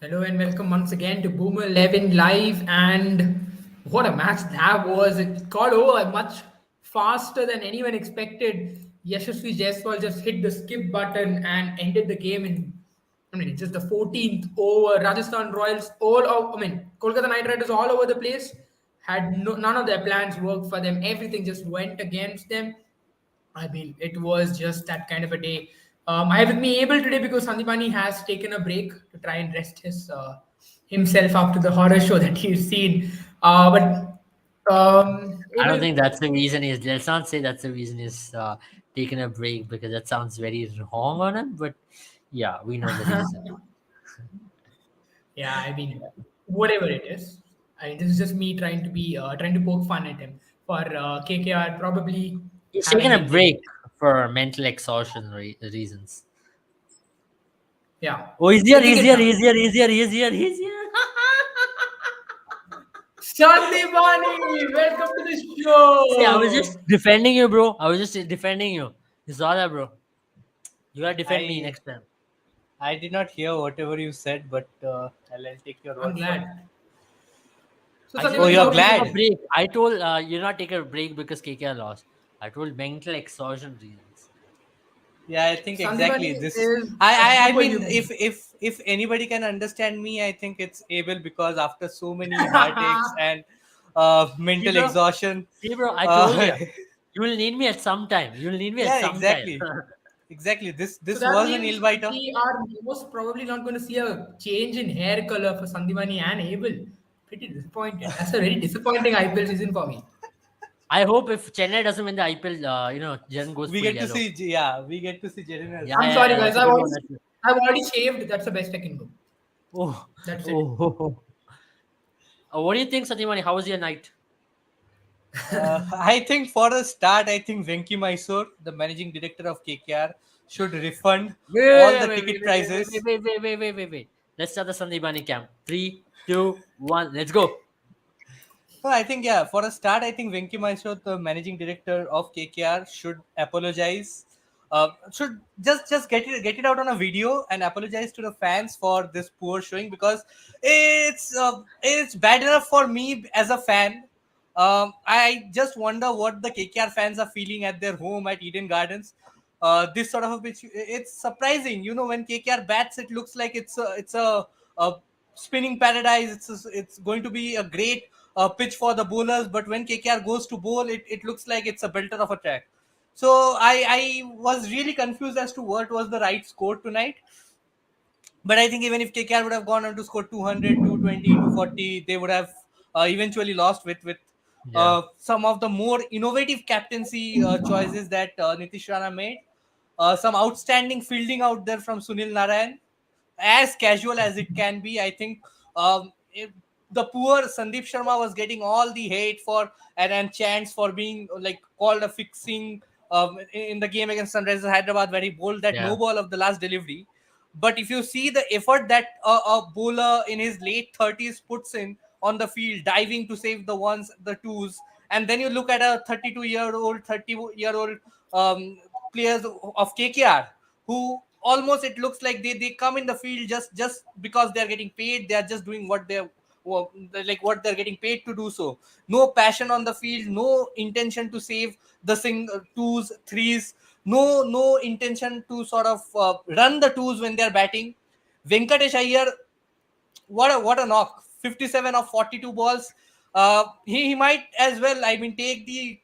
Hello and welcome once again to Boomer 11 Live. And what a match that was! It got over much faster than anyone expected. Yashasvi Jaiswal just hit the skip button and ended the game in, just the 14th over. Rajasthan Royals Kolkata Knight Riders all over the place had none of their plans worked for them. Everything just went against them. I mean, it was just that kind of a day. I haven't been able today because Sandipani has taken a break to try and rest himself after the horror show that he's seen. But I don't Abel, think that's the reason he's. Let's not say that's the reason he's taking a break because that sounds very wrong on him. But yeah, we know the reason. yeah, I mean, whatever it is, this is just me trying to be trying to poke fun at him for KKR probably He's taking having a been getting. break for mental exhaustion reasons. Yeah, Oh, he's here! taking He's it here! now. He's here! He's here! He's here! He's here! Sandipani, welcome to the See, I was just show. defending you, bro. I was just defending you. You saw that, bro. You gotta defend me I next time. I did not hear whatever you said, but I'll take your I'm word for it. glad. So I said Oh, Sandipani, you you're how should do you take feel? a glad? break. I told you're not taking a break because KKR lost. I told mental exhaustion reasons. Yeah, I think exactly Sandipani this. is I a I, I mean, superhuman. if anybody can understand me, I think it's Abel because after so many heartaches and See, mental bro. exhaustion, See, bro. I told uh, you. You will need me at some time. You will need me at yeah, some time. exactly. This So this that was an means ill biter. we are most probably not going to see a change in hair color for Sandipani and Abel. Pretty disappointed. That's a very disappointing IPL season for me. I hope if Chennai doesn't win the IPL, Jen goes We full get to yellow. see, yeah, we get to see Jaren as Yeah, I'm yeah, sorry, yeah. guys. That's a good one. I've already shaved. That's the best I can do. Oh, That's it. oh. What do you think, Satyamani? How was your night? I think for a start, I think Venki Mysore, the managing director of KKR, should refund all Wait, the wait, wait, ticket wait, wait, wait, prices. wait, wait, wait, wait, wait, wait. Let's start the Sandipani camp. 3, 2, 1, let's go. No, I think yeah. For a start, I think Venki Mysore, the managing director of KKR, should apologize. Should just get it out on a video and apologize to the fans for this poor showing because it's bad enough for me as a fan. I just wonder what the KKR fans are feeling at their home at Eden Gardens. This sort of a pitch, it's surprising. You know, when KKR bats, it looks like a spinning paradise. It's going to be a great pitch for the bowlers. But when KKR goes to bowl, it looks like it's a belter of a track. So I was really confused as to what was the right score tonight. But I think even if KKR would have gone on to score 200, 220, 240, they would have eventually lost with Yeah. some of the more innovative captaincy choices that Nitish Rana made. Some outstanding fielding out there from Sunil Narayan, as casual as it can be. I think the poor Sandeep Sharma was getting all the hate for and chants for being like called a fixing in the game against Sunrisers Hyderabad where he bowled that Yeah. no ball of the last delivery. But if you see the effort that a bowler in his late 30s puts in on the field, diving to save the ones, the twos, and then you look at a 32-year-old, 30-year-old players of KKR who almost it looks like they come in the field just because they're getting paid. They are just doing what they're like what they're getting paid to do. So no passion on the field, no intention to save the twos, threes, no intention to sort of run the twos when they're batting. Venkatesh Iyer, what a knock, 57 of 42 balls. He might as well, I mean, take the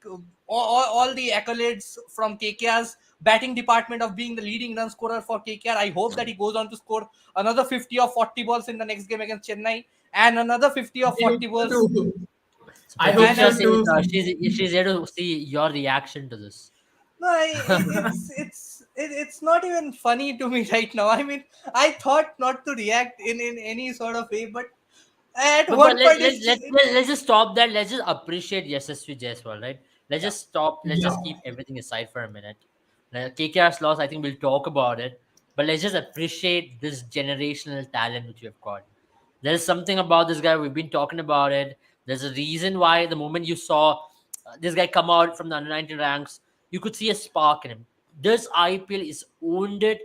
all the accolades from KKR's batting department of being the leading run scorer for KKR. I hope that he goes on to score another 50 or 40 balls in the next game against Chennai and another 50 or I hope 40 so balls. too. So I hope Pratiksha so And says too. she's here to see your reaction to this. no, it's not even funny to me right now. I mean, I thought not to react in any sort of way, but at But one point let's just stop that. Let's just appreciate Yashasvi Jaiswal, right? Let's yeah. just stop. Let's Yeah. just keep everything aside for a minute. KKR's loss, I think we'll talk about it. But let's just appreciate this generational talent which we have got. There's something about this guy. We've been talking about it. There's a reason why the moment you saw this guy come out from the under 19 ranks, you could see a spark in him. This IPL is wounded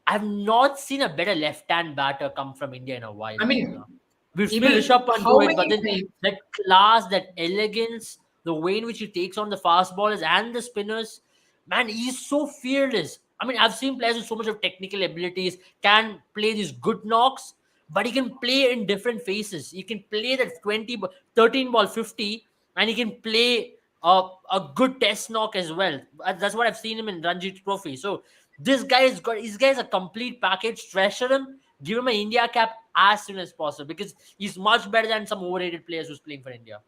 I've not seen a better left-hand batter come from India in a while. I Bhuvnesh. mean, We've seen even Rishabh Pant how do it, but many then times? that class, that elegance, the way in which he takes on the fast ballers and the spinners, man, he's so fearless. I mean, I've seen players with so much of technical abilities can play these good knocks, but he can play in different phases. He can play that 13 ball 50, and he can play a good test knock as well. That's what I've seen him in Ranji Trophy. So this guy's a complete package. Treasure him, give him an India cap as soon as possible because he's much better than some overrated players who's playing for India.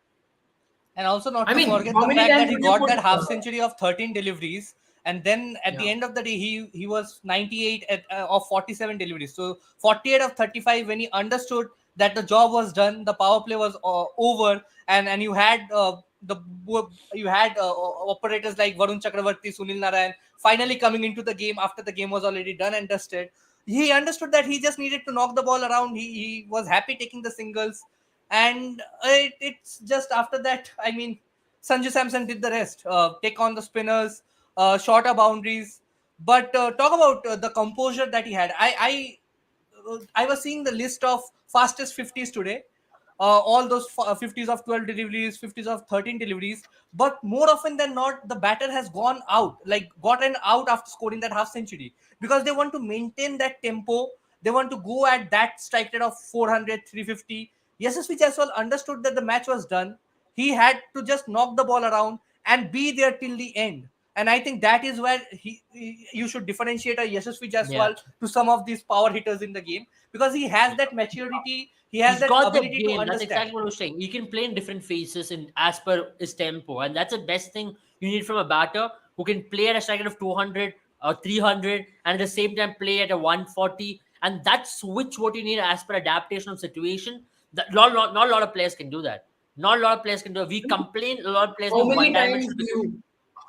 And also not I to mean, forget how the many fact that times he would you got put? that half century of 13 deliveries, and then at the Yeah. end of the day, he was 98 of 47 deliveries. So 48 of 35 when he understood that the job was done, the power play was over, and you had you had operators like Varun Chakravarti, Sunil Narayan finally coming into the game after the game was already done and dusted. He understood that he just needed to knock the ball around. He was happy taking the singles, and it's just after that. I mean, Sanju Samson did the rest. Take on the spinners, shorter boundaries. But talk about the composure that he had. I was seeing the list of fastest 50s today. All those 50s of 12 deliveries, 50s of 13 deliveries. But more often than not, the batter has gone out, like gotten out after scoring that half century because they want to maintain that tempo. They want to go at that strike rate of 400, 350. Yashasvi Jaiswal understood that the match was done. He had to just knock the ball around and be there till the end. And I think that is where you should differentiate a Yashasvi Yeah. Jaiswal to some of these power hitters in the game because he has that maturity, he has He's that got the ability to game. That's understand. exactly what I was saying. He can play in different phases in as per his tempo, and that's the best thing you need from a batter who can play at a strike rate of 200 or 300, and at the same time play at a 140. And that's switch what you need as per adaptation of situation. That not a lot of players can do that. Not a lot of players can do it. We complain a lot of players How being many one times dimensional do because you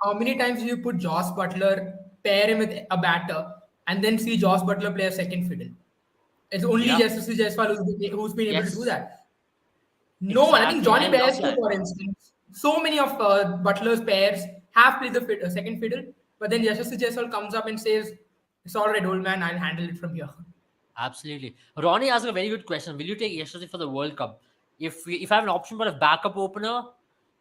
how many times do you put Joss Butler, pair him with a batter, and then see Joss Butler play a second fiddle? It's only yeah, Yashasvi Jaiswal who's been able to do yes, that. No one. I think exactly, and Johnny I love Bairstow, that. for instance, so many of Butler's pairs have played the second fiddle, but then Yashasvi Jaiswal comes up and says, "It's all right, old man. I'll handle it from here." Absolutely. Ronnie asked a very good question. Will you take Yashasvi for the World Cup? If I have an option for a backup opener,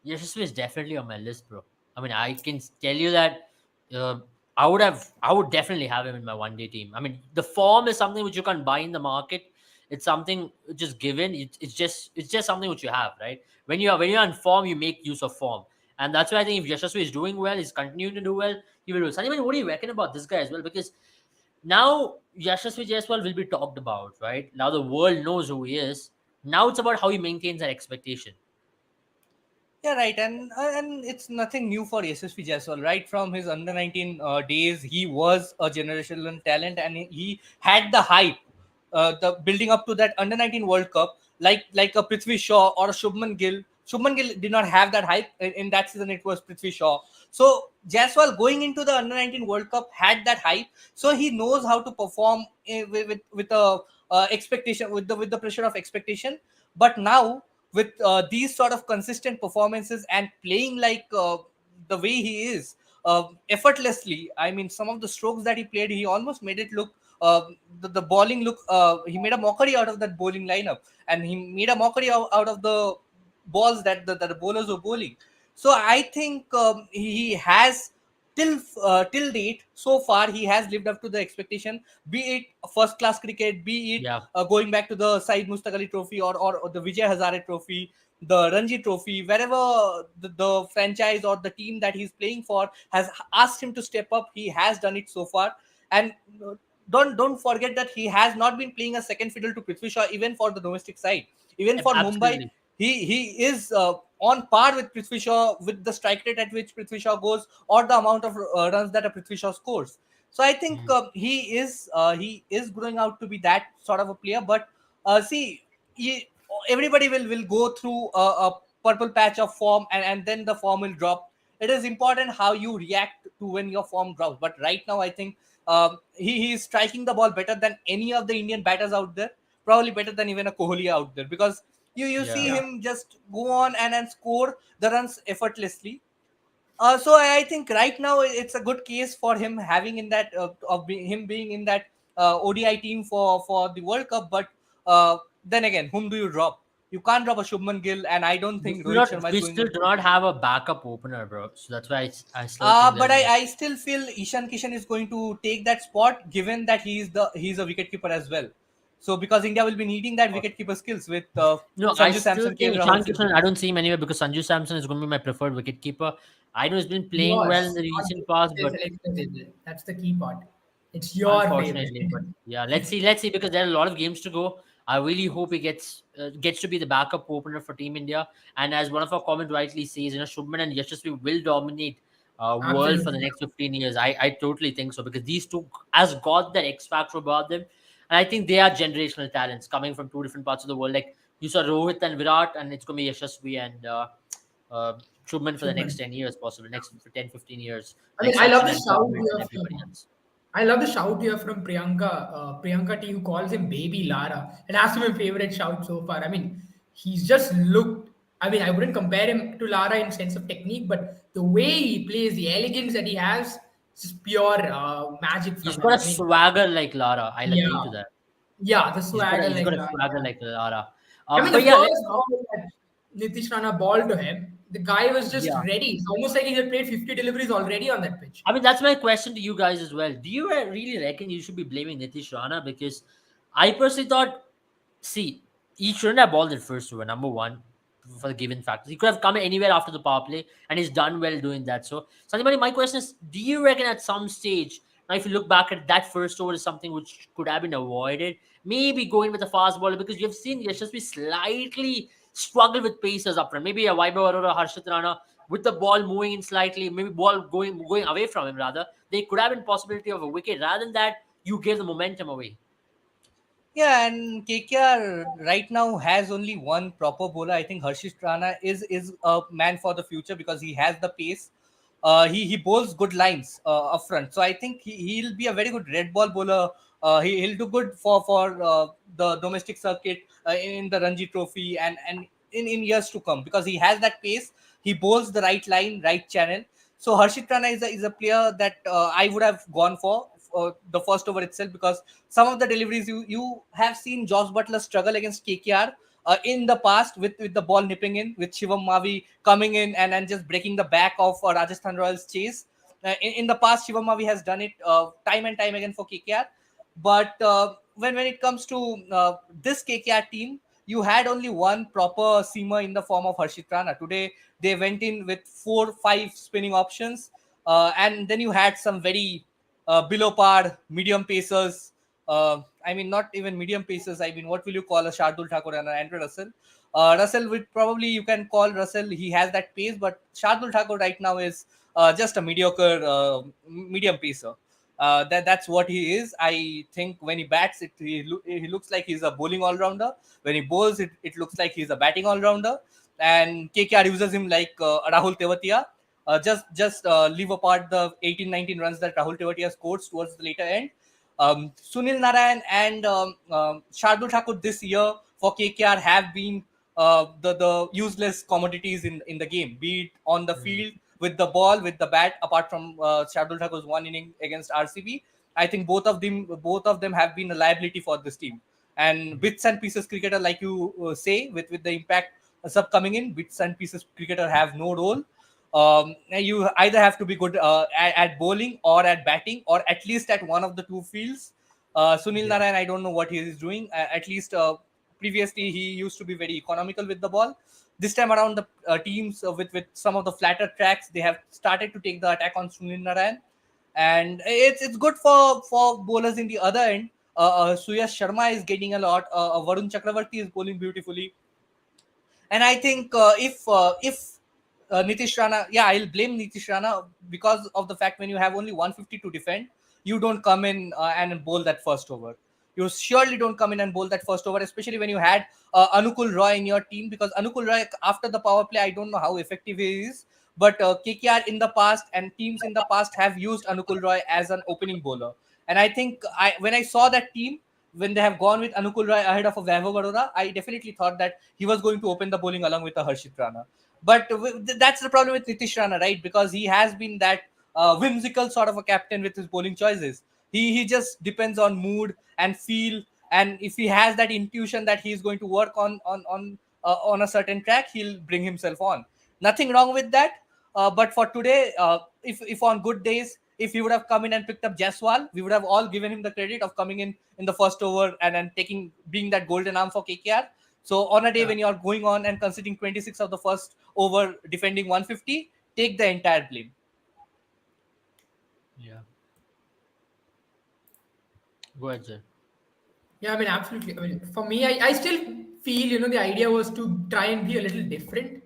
Yashasvi is definitely on my list, bro. I mean, I can tell you that uh, I would definitely have him in my one day team. I mean, the form is something which you can't buy in the market. It's something just given. It's just something which you have, right? When you're in form, you make use of form, and that's why I think if Yashasvi is doing well, he's continuing to do well, he will do. So, what do you reckon about this guy as well? Because now Yashasvi Jaiswal will be talked about, right? Now the world knows who he is. Now it's about how he maintains that expectation. Yeah, right, and it's nothing new for Yashasvi Jaiswal. Right from his under 19 days, he was a generational talent, and he had the hype, the building up to that under 19 World Cup, like a Prithvi Shaw or a Shubman Gill. Shubman Gill did not have that hype in that season. It was Prithvi Shaw. So Jaiswal going into the under 19 World Cup had that hype, so he knows how to perform with a expectation with the pressure of expectation. But now with these sort of consistent performances and playing like the way he is effortlessly. I mean, some of the strokes that he played, he almost made it look the bowling look. He made a mockery out of that bowling lineup, and he made a mockery out of the balls that the bowlers were bowling. So I think he has till date so far he has lived up to the expectation, be it first class cricket, be it Yeah, going back to the Saeed Mustaq Ali Trophy or the Vijay Hazare Trophy, the Ranji Trophy, wherever the franchise or the team that he's playing for has asked him to step up, he has done it so far. And don't forget that he has not been playing a second fiddle to Prithvi Shaw even for the domestic side. Even for Mumbai, absolutely. he is on par with Prithvi Shaw with the strike rate at which Prithvi Shaw goes or the amount of runs that a Prithvi Shaw scores. So I think Mm. he is growing out to be that sort of a player. But see, everybody will go through a purple patch of form, and then the form will drop. It is important how you react to when your form drops. But right now, I think he is striking the ball better than any of the Indian batters out there. Probably better than even a Kohli out there because you see Yeah. Yeah. him just go on and score the runs effortlessly. So I think right now it's a good case for him having in that him being in that ODI team for the World Cup. But then again, whom do you drop? You can't drop a Shubman Gill, and I don't think Rohit Sharma is We going still to. do not have a backup opener, bro. So that's why I still think But that. I still feel Ishan Kishan is going to take that spot, given that he's a wicketkeeper as well. So because India will be needing that wicketkeeper skills with No, I Sanju still Samson, KL think Rahul Ishan sitting. Kishan, I don't see him anywhere because Sanju Samson is going to be my preferred wicketkeeper. I know he's been He playing well in was the not recent past, their but selection table. That's the key part. It's your favorite. unfortunately, but yeah, let's see, because there are a lot of games to go. I really hope he gets to be the backup opener for Team India. And as one of our comment rightly says, Shubman and Yashasvi will dominate world for the Absolutely. next 15 years. I totally think so, because these two has got that X factor about them, and I think they are generational talents coming from two different parts of the world. Like you saw Rohit and Virat, and it's going to be Yashasvi and uh, Shubman for the next Shubman. 10 years, possibly next 10, 15 years, I like mean, I love Sachin the and shout Dravid and here everybody from else. I love the shout here from Priyanka T, who calls him Baby Lara. It has to be my favorite shout so far. I mean, he's just looked. I mean, I wouldn't compare him to Lara in sense of technique, but the way he plays, the elegance that he has, is just pure magic He's from got him. a I mean, swagger like Lara. I'll agree to yeah, that. yeah, the swagger He's like got a Lara. swagger like Lara. I mean, the But yeah, let's first talk. ball that Nitish Rana balled to him, the guy was just Yeah, ready. It's almost like he had played 50 deliveries already on that pitch. I mean that's my question to you guys as well. Do you really reckon you should be blaming Nitish Rana? Because I personally thought, see, he shouldn't have balled it first over, number one, for the given factors. He could have come anywhere after the power play, and he's done well doing that. So, Sanjay, my question is, do you reckon at some stage, now if you look back at that first over, is something which could have been avoided? Maybe going with a fast bowler, because you've seen Yashasvi slightly struggle with pacers up front. Maybe a Vaibhav Arora, Harshit Rana, with the ball moving in slightly, maybe ball going away from him rather. There could have been possibility of a wicket. Rather than that, you gave the momentum away. Yeah, and KKR right now has only one proper bowler. I think Harshit Rana is a man for the future because he has the pace. He bowls good lines up front, so I think he'll be a very good red ball bowler. He'll do good for the domestic circuit in the Ranji Trophy and in years to come because he has that pace. He bowls the right line, right channel. So Harshit Rana is a player that I would have gone for the first over itself because some of the deliveries you have seen Josh Butler struggle against KKR in the past with the ball nipping in, with Shivam Mavi coming in and just breaking the back of Rajasthan Royals chase. In the past, Shivam Mavi has done it time and time again for KKR. But when it comes to this KKR team, you had only one proper seamer in the form of Harshit Rana. Today, they went in with 4-5 spinning options. And then you had some very below par medium pacers. I mean, not even medium pacers. I mean, what will you call a Shardul Thakur and an Andrew Russell? Russell would probably you can call Russell. He has that pace, but Shardul Thakur right now is just a mediocre medium pacer. That's what he is. I think when he bats, he looks like he's a bowling all rounder. When he bowls, it looks like he's a batting all rounder. And KKR uses him like Rahul Tewatia. Just leave apart the 18-19 runs that Rahul Tewatia scored towards the later end. Sunil Narayan and Shardul Thakur this year for KKR have been the useless commodities in the game, be it on the field with the ball, with the bat. Apart from Shardul Thakur's one inning against RCB, I think both of them have been a liability for this team. And bits and pieces cricketer, like you say, with the impact sub coming in, bits and pieces cricketer have no role. You either have to be good at bowling or at batting or at least at one of the two fields. Sunil Narayan, I don't know what he is doing. At least previously he used to be very economical with the ball. This time around, the teams with some of the flatter tracks, they have started to take the attack on Sunil Narayan, and it's good for bowlers in the other end. Suyash Sharma is getting a lot. Varun Chakravarti is bowling beautifully. And I think if Nitish Rana, yeah, I'll blame Nitish Rana because of the fact when you have only 150 to defend, you don't come in and bowl that first over. You surely don't come in and bowl that first over, especially when you had Anukul Roy in your team, because Anukul Roy, after the power play, I don't know how effective he is, but KKR in the past and teams in the past have used Anukul Roy as an opening bowler. And I think when I saw that team, when they have gone with Anukul Roy ahead of a Vaibhav Arora, I definitely thought that he was going to open the bowling along with a Harshit Rana. But that's the problem with Nitish Rana, right? Because he has been that whimsical sort of a captain with his bowling choices. He just depends on mood and feel, and if he has that intuition that he is going to work on a certain track, he'll bring himself on. Nothing wrong with that. But for today, if on good days, if he would have come in and picked up Jaiswal, we would have all given him the credit of coming in the first over and then taking being that golden arm for KKR. So on a day when you are going on and conceding 26 of the first over, defending 150, take the entire blame. Yeah. Go ahead, sir. Yeah, I mean, absolutely. I mean, for me, I still feel, the idea was to try and be a little different.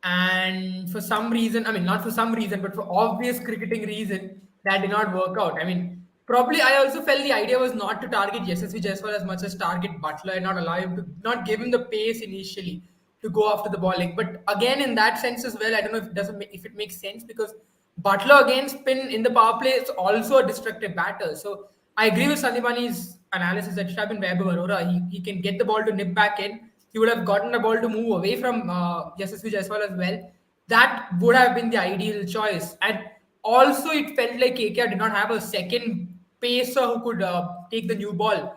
And for some reason, I mean, not for some reason, but for obvious cricketing reason, that did not work out. I mean, probably I also felt the idea was not to target Yashasvi Jaiswal as much as target Butler and not allow him to, not give him the pace initially to go after the bowling. But again, in that sense as well, I don't know if it doesn't if it makes sense because Butler again spin in the power play is also a destructive batter. So I agree with Sandipani's analysis that should have been Vaibhav Arora. He can get the ball to nip back in. He would have gotten the ball to move away from Yashasvi Jaiswal as well. That would have been the ideal choice. And also, it felt like KKR did not have a second pacer who could take the new ball.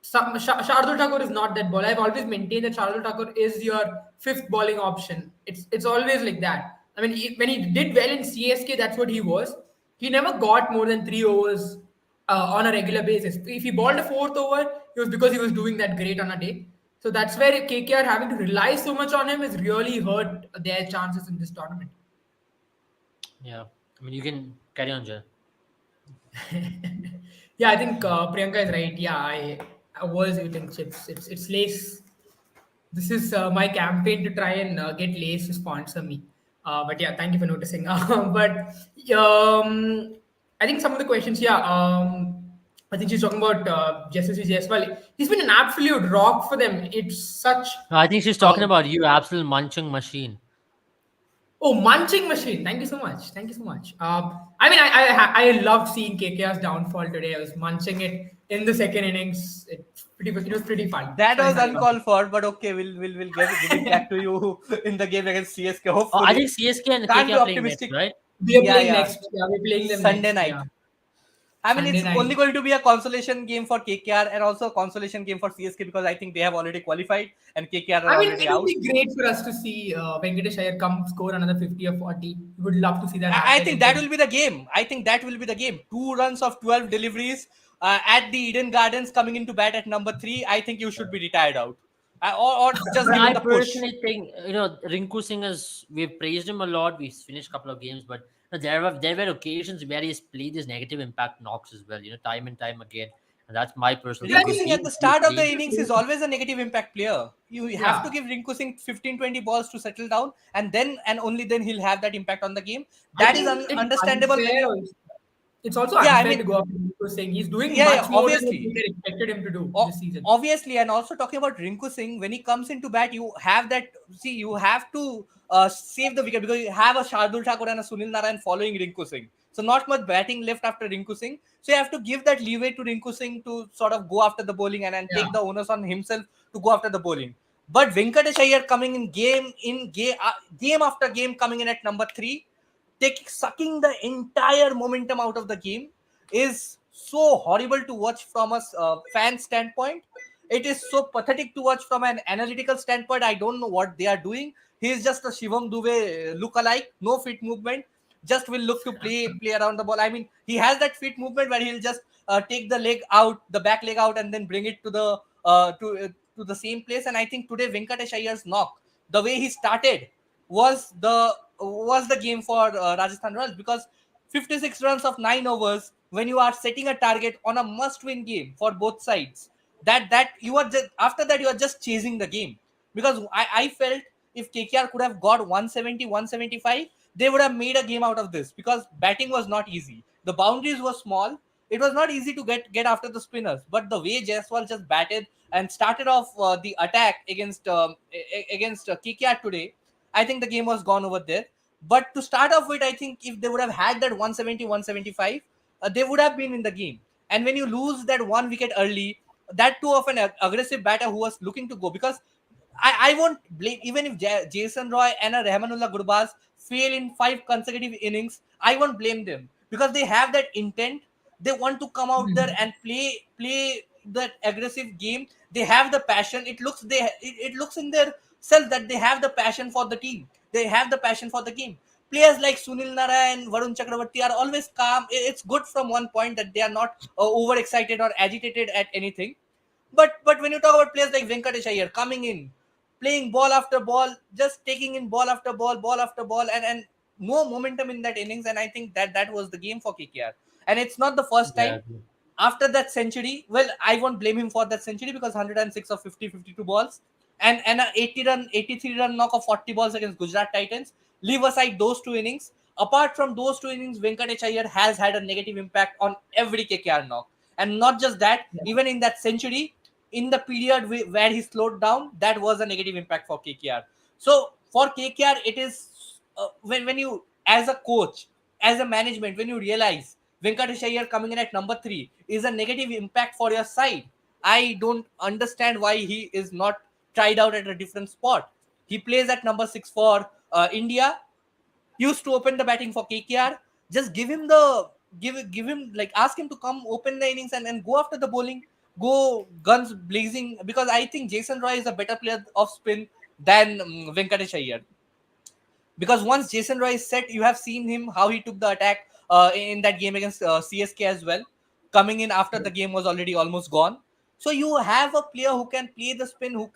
Shardul Thakur is not that ball. I've always maintained that Shardul Thakur is your fifth bowling option. It's always like that. I mean, when he did well in CSK, that's what he was. He never got more than 3 overs on a regular basis. If he bowled a fourth over, it was because he was doing that great on a day. So that's where KKR having to rely so much on him has really hurt their chances in this tournament. Yeah. I mean, you can carry on, Jay. Yeah, I think Priyanka is right. Yeah, I was eating chips. It's Lace. This is my campaign to try and get Lace to sponsor me. But yeah, thank you for noticing. But I think some of the questions, yeah. I think she's talking about Yashasvi Jaiswal. He's been an absolute rock for them. It's such. No, I think she's talking about you, absolute munching machine. Oh, munching machine! Thank you so much. Thank you so much. I mean, I loved seeing KKR's downfall today. I was munching it in the second innings. It was pretty fun. That was Fun. uncalled for, but okay, we'll give it back to you in the game against CSK. Oh, Hopefully, I think CSK and Can't be KKR playing next, optimistic. right? We are Yeah, playing yeah. next. Yeah, we're playing them Sunday next. night. Yeah. I mean, Sunday it's night. only going to be a consolation game for KKR and also a consolation game for CSK because I think they have already qualified and KKR are I mean, already it would out. be great for us to see Venkatesh Iyer come score another 50 or 40. We would love to see that I happen. think that will be the game. I think that will be the game. 2 runs of 12 deliveries at the Eden Gardens coming into bat at number 3. I think you should be retired out. Or just But give I it the push. personally think, Rinku Singh is, we've praised him a lot. We've finished a couple of games, but there were occasions where he's played his negative impact knocks as well, time and time again. And that's my personal Rinku take. Singh at the start of the innings is always a negative impact player. You have to give Rinku Singh 15-20 balls to settle down, and then and only then he'll have that impact on the game. That is it's understandable. unfair also. It's also Yeah, I unfair mean- to go after Rinku Singh. He's doing Yeah, much more than obviously. what they expected him to do this season. Obviously, and also talking about Rinku Singh, when he comes into bat, you have that. See, you have to save the wicket because you have a Shardul Thakur and a Sunil Narayan following Rinku Singh. So not much batting left after Rinku Singh. So you have to give that leeway to Rinku Singh to sort of go after the bowling and Yeah. take the onus on himself to go after the bowling. But Venkatesh Iyer coming in game after game coming in at number 3, sucking the entire momentum out of the game is so horrible to watch from a fan standpoint. It is so pathetic to watch from an analytical standpoint. I don't know what they are doing. He is just a Shivam Dube look-alike, no fit movement, just will look to play around the ball. I mean, he has that fit movement where he'll just take the back leg out, and then bring it to the same place. And I think today Venkatesh Iyer's knock, the way he started, was the game for Rajasthan Royals, because 56 runs of 9 overs when you are setting a target on a must-win game for both sides, that you are just, after that you are just chasing the game. Because I felt if KKR could have got 170, 175, they would have made a game out of this, because batting was not easy. The boundaries were small. It was not easy to get after the spinners. But the way Jaiswal just batted and started off the attack against KKR today, I think the game was gone over there. But to start off with, I think if they would have had that 170, 175, they would have been in the game. And when you lose that 1 wicket early, that too of an aggressive batter who was looking to go, because I won't blame, even if Jason Roy and Rahmanullah Gurbaz fail in 5 consecutive innings, I won't blame them, because they have that intent. They want to come out there and play that aggressive game. They have the passion. It looks in their self that they have the passion for the team. They have the passion for the game. Players like Sunil Nara and Varun Chakravarti are always calm. It's good from one point that they are not overexcited or agitated at anything. But when you talk about players like Venkatesh Iyer coming in, playing ball after ball, just taking in ball after ball, and no momentum in that innings, and I think that was the game for KKR. And it's not the first Yeah. time. After that century, well, I won't blame him for that century because 106 of 50, 52 balls and a 83 run knock of 40 balls against Gujarat Titans. Leave aside those two innings. Apart from those two innings, Venkatesh Iyer has had a negative impact on every KKR knock. And not just that, even in that century, in the period where he slowed down, that was a negative impact for KKR. So for KKR, it is when you, as a coach, as a management, when you realize Venkatesh Iyer coming in at number 3 is a negative impact for your side, I don't understand why he is not tried out at a different spot. He plays at number 6 for India. Used to open the batting for KKR. Just give him like ask him to come open the innings and go after the bowling, go guns blazing. Because I think Jason Roy is a better player of spin than Venkatesh Iyer. Because once Jason Roy is set, you have seen him how he took the attack in that game against CSK as well, coming in after the game was already almost gone. So you have a player who can play the spin, who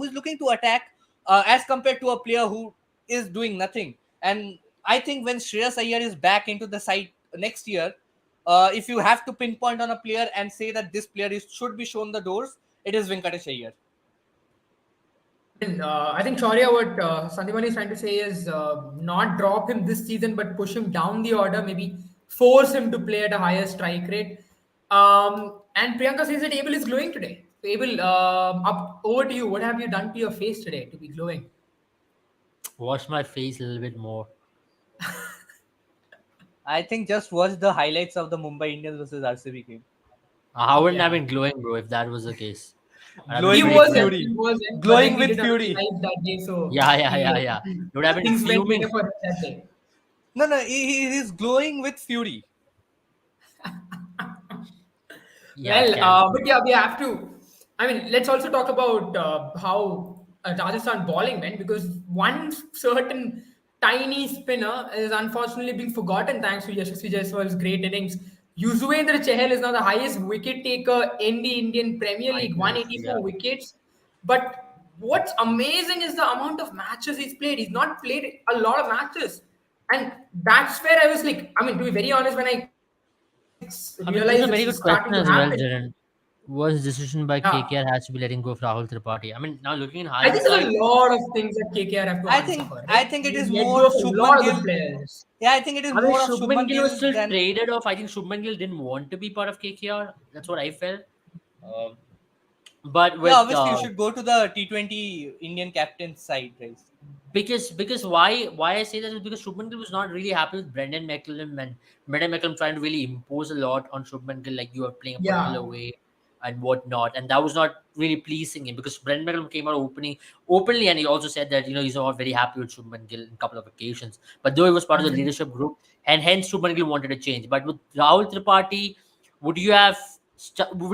is looking to attack, as compared to a player who is doing nothing. And I think when Shreyas Iyer is back into the side next year, if you have to pinpoint on a player and say that this player should be shown the doors, it is Venkatesh Iyer. I think Shaurya, what Sandipani is trying to say is not drop him this season, but push him down the order, maybe force him to play at a higher strike rate. And Priyanka says that Abel is glowing today. So Abel, up over to you. What have you done to your face today to be glowing? Wash my face a little bit more. I think just watch the highlights of the Mumbai Indians versus RCB game. I wouldn't have Yeah. been glowing, bro, if that was the case. I'd have Glowing been He with pretty wasn't. fury. He wasn't. But Glowing then we with did fury. live that day, so Yeah. You would have been things went fuming. better for him that day. No, he's glowing with fury. Yeah, Well, cancel. but yeah, we have to. I mean, let's also talk about how Rajasthan bowling went, because one certain tiny spinner is unfortunately being forgotten thanks to Yashasvi Jaiswal's great innings. Yuzvendra Chahal is now the highest wicket taker in the Indian Premier I League, guess, yeah. 184 wickets. But what's amazing is the amount of matches he's played. He's not played a lot of matches. And that's where I was like, I mean, to be very honest, when I I mean, realized it's a this very is good starting question to as well, happen, Jiran. Was decision by yeah, KKR has to be letting go of Rahul Tripathi? I mean, now looking in I think there's hindsight, a lot of things that KKR have to answer for, I right? think it They is let more go of a Shubman lot of good Gill. players. Yeah, I think it is I mean, more of Shubman Shubman Gill was Gill still than. traded off. I think Shubman Gill didn't want to be part of KKR. That's what I felt. Um, but Yeah, with obviously you should go to the T20 Indian captain side, guys. because why I say that is because Shubman Gill was not really happy with Brendan McCullum, and Brendan McCullum trying to really impose a lot on Shubman Gill, like you are playing a particular Yeah. way and whatnot, and that was not really pleasing him because Brendan McCullum came out openly, and he also said that he's not very happy with Shubman Gill in a couple of occasions, but though he was part of the leadership group, and hence Shubman Gill wanted to change. But with Rahul Tripathi, would you have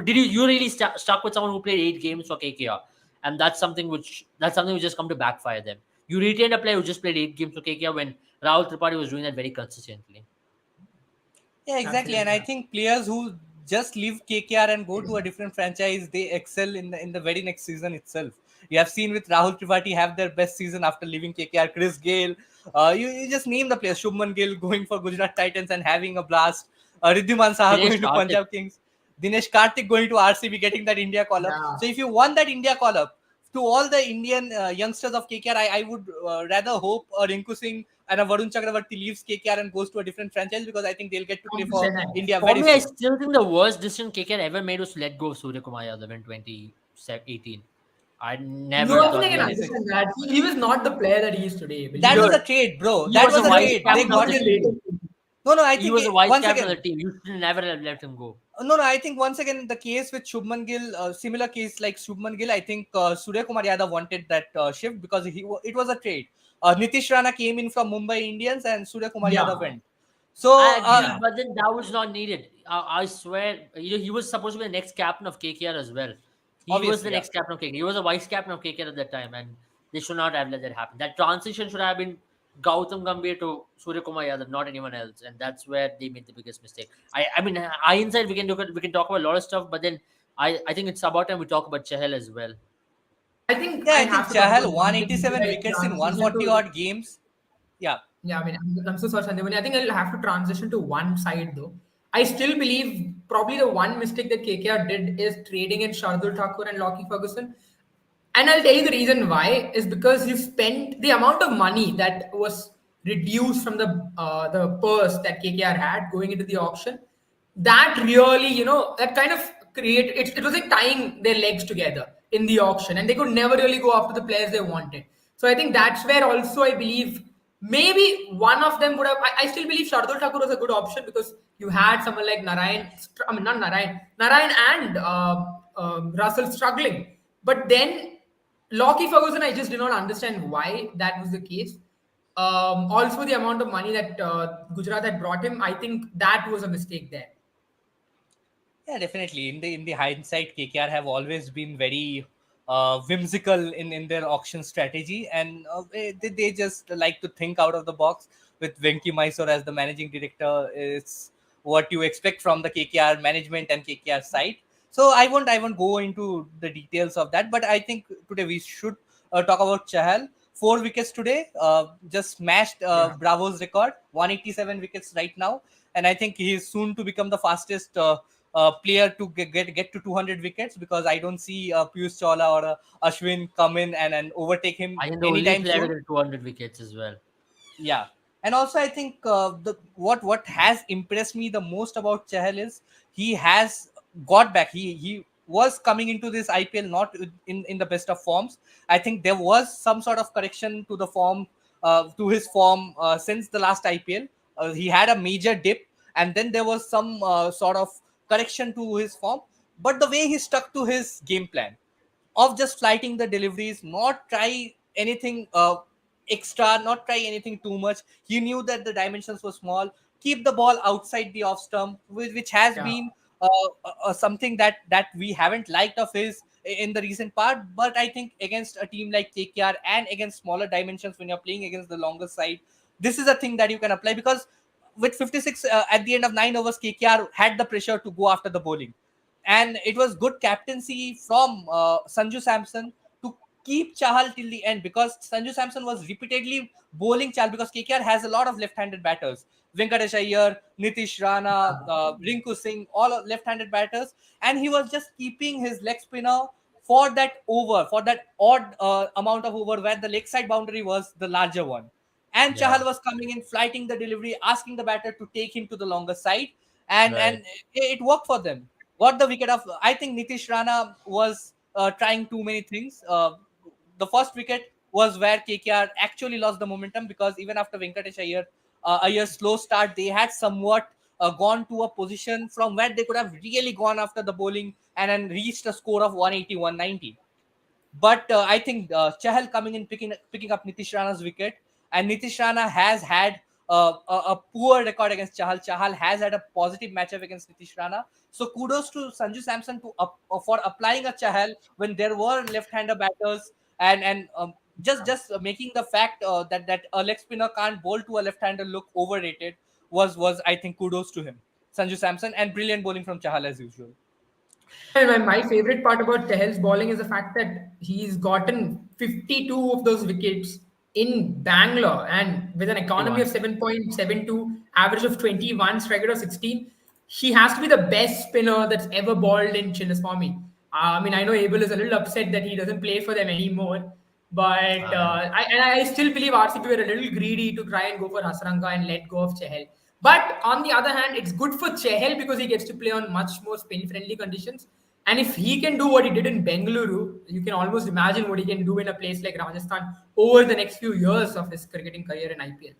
did you really stuck with someone who played 8 games for KKR? And that's something which just come to backfire them. You retained a player who just played 8 games for KKR when Rahul Tripathi was doing that very consistently. Yeah, exactly. And I Absolutely. think players who just leave KKR and go to a different franchise, they excel in the very next season itself. You have seen with Rahul Tripathi have their best season after leaving KKR. Chris Gale, you just name the players. Shubman Gill going for Gujarat Titans and having a blast. Riddhiman Saha Dinesh going to Karthik. Punjab Kings. Dinesh Karthik going to RCB, getting that India call up. Yeah. So if you won that India call up, to all the Indian youngsters of KKR, I would rather hope Rinku Singh and a Varun Chakravarti leaves KKR and goes to a different franchise, because I think they'll get to play for 100%. India For very me, I soon. still think the worst decision KKR ever made was to let go of Surya Kumar Yadav in 2018. I never No, I think thought I can he was. 26. understand that. He was not the player that he is today. But That he was Dude, a trade, bro. he That was was a a vice trade. They captain of got the him. team. No, I He think was a vice once captain again. of the team. You should never have left him go. No, I think once again the case with Shubman Gill, similar case like Shubman Gill. I think Surya Kumar Yadav wanted that shift because it was a trade. Nitish Rana came in from Mumbai Indians and Surya Kumar yeah. Yadav went. So I agree, Yeah. but then that was not needed. I swear, he was supposed to be the next captain of KKR as well. He was the obviously, yeah. next captain of KKR. He was a vice captain of KKR at that time, and they should not have let that happen. That transition should have been Gautam Gambhir to Surya Kumar Yadav, not anyone else, and that's where they made the biggest mistake. I mean, hindsight, we can talk about a lot of stuff, but then I think it's about time we talk about Chahal as well. I think Yeah, I I think have to talk about Chahal one thing before 187 I wickets in transition 140 to. odd games. Yeah, Yeah, I mean, I'm so sorry, Sandhya. I think I'll have to transition to one side though. I still believe probably the one mistake that KKR did is trading in Shardul Thakur and Lockie Ferguson. And I'll tell you the reason why is because you spent the amount of money that was reduced from the purse that KKR had going into the auction. That really, that kind of it was like tying their legs together in the auction, and they could never really go after the players they wanted. So I think that's where also I believe maybe one of them would have. I still believe Shardul Thakur was a good option because you had someone like Narayan. I mean, not Narayan and Russell struggling. But then Lockie Ferguson, I just did not understand why that was the case. Also, the amount of money that Gujarat had brought him, I think that was a mistake there. yeah, definitely. In the hindsight, KKR have always been very whimsical in their auction strategy, and they just like to think out of the box. With Venki Mysore as the managing director, is what you expect from the KKR management and KKR side. So I won't go into the details of that, but I think today we should talk about Chahal. 4 wickets today, just smashed Yeah. Bravo's record, 187 wickets right now, and I think he is soon to become the fastest player to get to 200 wickets, because I don't see Piyush Chawla or Ashwin come in and overtake him I think the only anytime player to soon. get 200 wickets as well. Yeah, and also I think the what has impressed me the most about Chahal is he has got back. He was coming into this IPL not in the best of forms. I think there was some sort of correction to the form, to his form, since the last IPL. He had a major dip, and then there was some sort of correction to his form. But the way he stuck to his game plan of just flighting the deliveries, not try anything extra, not try anything too much. He knew that the dimensions were small. Keep the ball outside the off stump, which has Yeah. been something that we haven't liked of his in the recent part. But I think against a team like KKR and against smaller dimensions, when you're playing against the longer side, this is a thing that you can apply, because with 56 at the end of 9 overs, KKR had the pressure to go after the bowling, and it was good captaincy from Sanju Samson to keep Chahal till the end, because Sanju Samson was repeatedly bowling Chahal, because KKR has a lot of left-handed batters. Venkatesh Iyer, Nitish Rana, Rinku Singh, all are left-handed batters, and he was just keeping his leg spinner for that over, for that odd amount of over where the leg side boundary was the larger one. And Yeah, Chahal was coming in, flighting the delivery, asking the batter to take him to the longer side, and right. it worked for them. Got the wicket of, I think Nitish Rana was trying too many things. The first wicket was where KKR actually lost the momentum, because even after Venkatesh Iyer's slow start, they had somewhat gone to a position from where they could have really gone after the bowling and then reached a score of 180, 190. But I think Chahal coming in, picking up Nitish Rana's wicket, and Nitish Rana has had a poor record against Chahal. Chahal has had a positive matchup against Nitish Rana. So kudos to Sanju Samson for applying a Chahal when there were left-hander batters, and just making the fact that a leg spinner can't bowl to a left-hander look overrated was I think kudos to him, Sanju Samson, and brilliant bowling from Chahal as usual. And my favorite part about Tehel's bowling is the fact that he's gotten 52 of those wickets in Bangalore, and with an economy of 51. 7.72, average of 21, strike rate of 16, he has to be the best spinner that's ever bowled in Chinnaswamy. I mean, I know Abel is a little upset that he doesn't play for them anymore, but I know. I still believe RCB were a little greedy to try and go for Hasranka and let go of Chehel. But on the other hand, it's good for Chehel because he gets to play on much more spin-friendly conditions. And if he can do what he did in Bengaluru, you can almost imagine what he can do in a place like Rajasthan over the next few years of his cricketing career in IPL.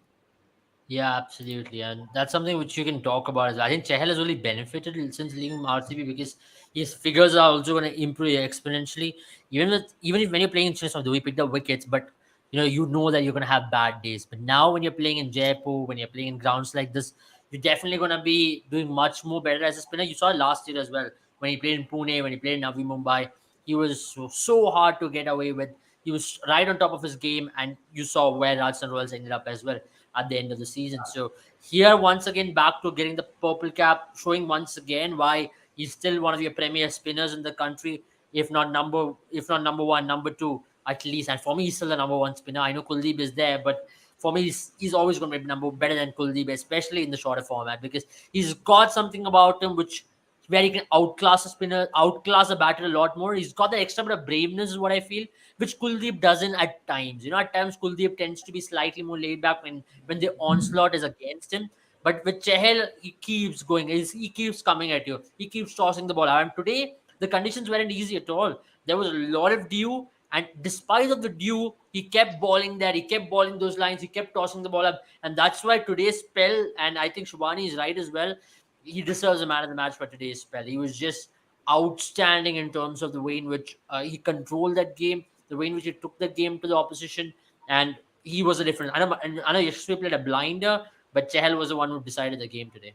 Yeah, absolutely, and that's something which you can talk about as well. I think Chahal has only benefited since leaving RCB because his figures are also going to improve exponentially. Even if when you're playing in Chennai, though he picked up wickets, but you know that you're going to have bad days. But now when you're playing in Jaipur, when you're playing in grounds like this, you're definitely going to be doing much more better as a spinner. You saw it last year as well when he played in Pune, when he played in Navi Mumbai. He was so hard to get away with. He was right on top of his game, and you saw where Rajasthan Royals ended up as well at the end of the season. So here, once again, back to getting the purple cap, showing once again why he's still one of your premier spinners in the country, if not number one, number two at least. And for me, he's still the number one spinner. I know Kuldeep is there, but for me, he's always going to be better than Kuldeep, especially in the shorter format, because he's got something about him which where he can outclass a spinner, outclass a batter a lot more. He's got the extra bit of braveness, is what I feel, which Kuldeep doesn't at times. At times Kuldeep tends to be slightly more laid back when the onslaught is against him. But with Chahal, he keeps going. He keeps coming at you. He keeps tossing the ball. And today, the conditions weren't easy at all. There was a lot of dew, and despite of the dew, he kept balling there. He kept balling those lines. He kept tossing the ball up, and that's why today's spell. And I think Shubhani is right as well. He deserves a man of the match for today's spell. He was just outstanding in terms of the way in which he controlled that game, the way in which he took the game to the opposition, and he was a difference. I know Yashasvi played a blinder, but Chahal was the one who decided the game today.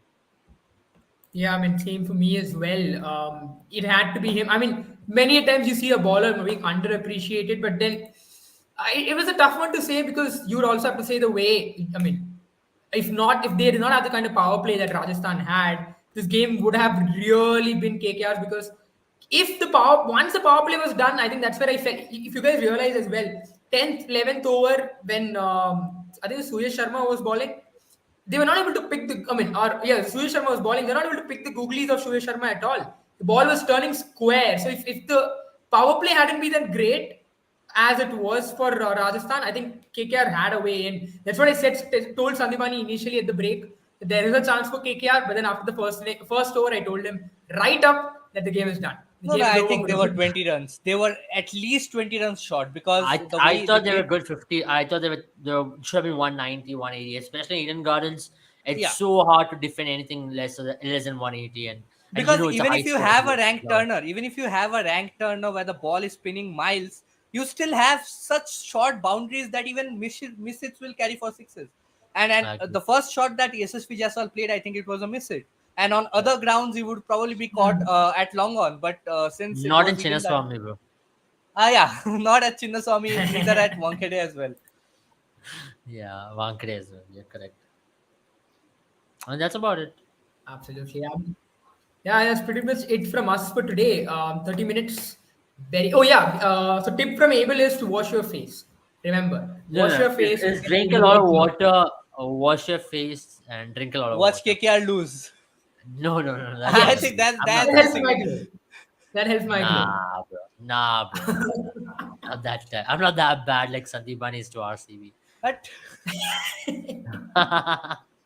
Yeah, I mean, same for me as well. It had to be him. I mean, many a times you see a bowler being underappreciated, but then it was a tough one to say because you would also have to say the way. I mean, if they did not have the kind of power play that Rajasthan had, this game would have really been KKR's because if the power once the power play was done, I think that's where I felt. If you guys realize as well, 10th, 11th over when I think Suyash Sharma was bowling, they were not able to pick the. I mean, Suyash Sharma was bowling. They're not able to pick the googlies of Suyash Sharma at all. The ball was turning square. So if the power play hadn't been that great as it was for Rajasthan, I think KKR had a way in. That's what I told Sandipani initially at the break. There is a chance for KKR, but then after the first over, I told him right up that the game is done. No, I think they were 20 runs. They were at least 20 runs short because I thought they were good 50. I thought they should have been 190, 180, especially in Eden Gardens. It's so hard to defend anything less than 180. And because even if you have a ranked turner, even if you have a ranked turner where the ball is spinning miles, you still have such short boundaries that even miss-hits will carry for sixes. And the first shot that Yashasvi Jaiswal played, I think it was a miss-hit. And on other grounds, he would probably be caught at long on. But since not in Chinnaswamy, bro. Yeah, not at Chinnaswamy, neither at Wankhede as well. Yeah, Wankhede as well. You're correct. And that's about it. Absolutely. Yeah, that's pretty much it from us for today. 30 minutes. So tip from Abel is to wash your face. Remember, wash your face. Drink a lot of water, wash your face, and drink a lot of Watch water. KKR lose. No. I think that helps my growth. That helps my growth. Nah, bro. Not that bad. I'm not that bad like Sandeep Bunny is to RCB. But